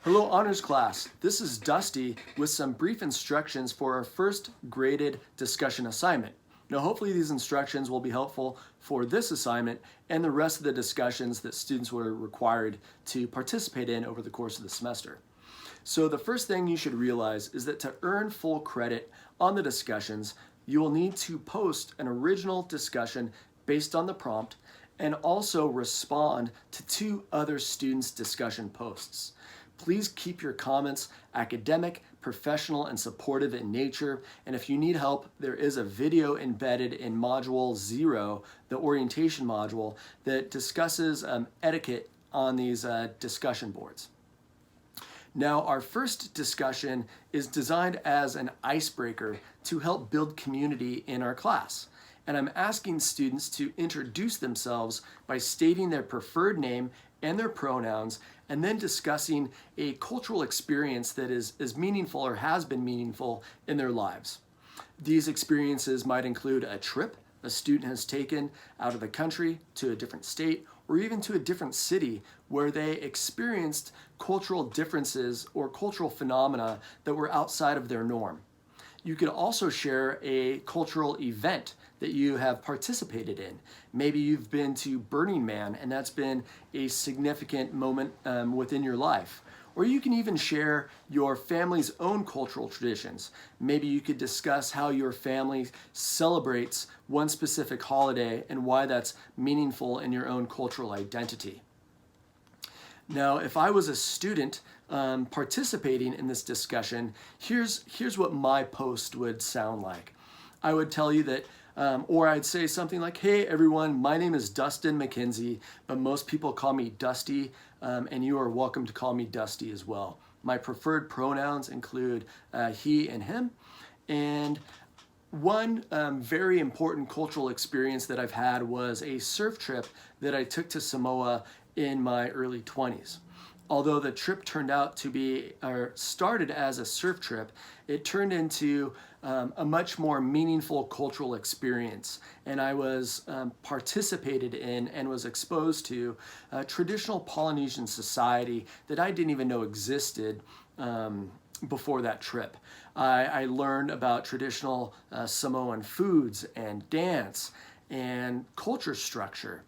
Hello honors class, this is Dusty with some brief instructions for our first graded discussion assignment. Now hopefully these instructions will be helpful for this assignment and the rest of the discussions that students were required to participate in over the course of the semester. So the first thing you should realize is that to earn full credit on the discussions, you will need to post an original discussion based on the prompt and also respond to 2 other students' discussion posts. Please keep your comments academic, professional, and supportive in nature. And if you need help, there is a video embedded in Module 0, the orientation module, that discusses etiquette on these discussion boards. Now, our first discussion is designed as an icebreaker to help build community in our class. And I'm asking students to introduce themselves by stating their preferred name and their pronouns, and then discussing a cultural experience that is meaningful or has been meaningful in their lives. These experiences might include a trip a student has taken out of the country to a different state or even to a different city where they experienced cultural differences or cultural phenomena that were outside of their norm. You could also share a cultural event that you have participated in. Maybe you've been to Burning Man and that's been a significant moment within your life. Or you can even share your family's own cultural traditions. Maybe you could discuss how your family celebrates one specific holiday and why that's meaningful in your own cultural identity. Now, if I was a student participating in this discussion, here's what my post would sound like. I would tell you that, or I'd say something like, hey everyone, my name is Dustin McKenzie, but most people call me Dusty, and you are welcome to call me Dusty as well. My preferred pronouns include he and him, and one very important cultural experience that I've had was a surf trip that I took to Samoa in my early 20s. Although the trip turned out to be, or started as a surf trip, it turned into a much more meaningful cultural experience. And I was participated in and was exposed to traditional Polynesian society that I didn't even know existed before that trip. I learned about traditional Samoan foods and dance and culture structure,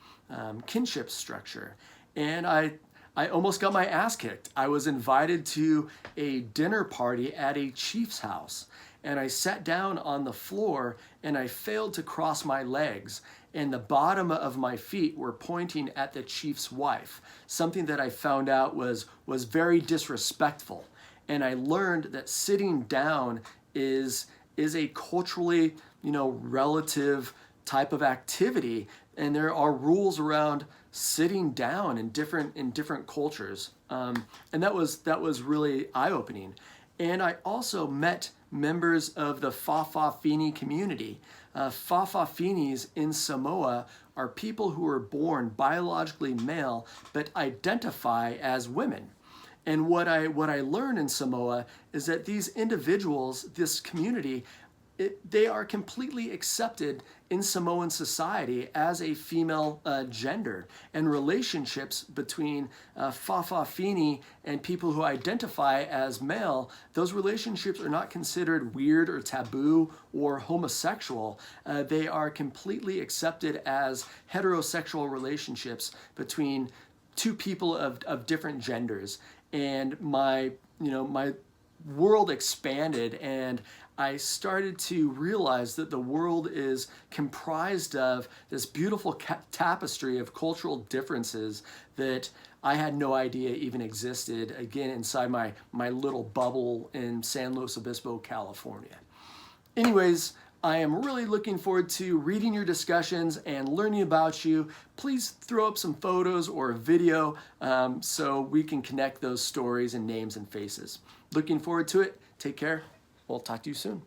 kinship structure. And I almost got my ass kicked. I was invited to a dinner party at a chief's house, and I sat down on the floor and I failed to cross my legs, and the bottom of my feet were pointing at the chief's wife, something that I found out was very disrespectful. And I learned that sitting down is a culturally, relative type of activity, and there are rules around sitting down in different cultures, and that was really eye-opening. And I also met members of the Fa'afafini community. Fa'afafinis in Samoa are people who are born biologically male but identify as women. And what I learned in Samoa is that these individuals, this community, they are completely accepted in Samoan society as a female gender, and relationships between Fa'afafini and people who identify as male, those relationships are not considered weird or taboo or homosexual. They are completely accepted as heterosexual relationships between 2 people of different genders. And my world expanded, and I started to realize that the world is comprised of this beautiful tapestry of cultural differences that I had no idea even existed, again, inside my little bubble in San Luis Obispo, California. Anyways, I am really looking forward to reading your discussions and learning about you. Please throw up some photos or a video so we can connect those stories and names and faces. Looking forward to it. Take care. We'll talk to you soon.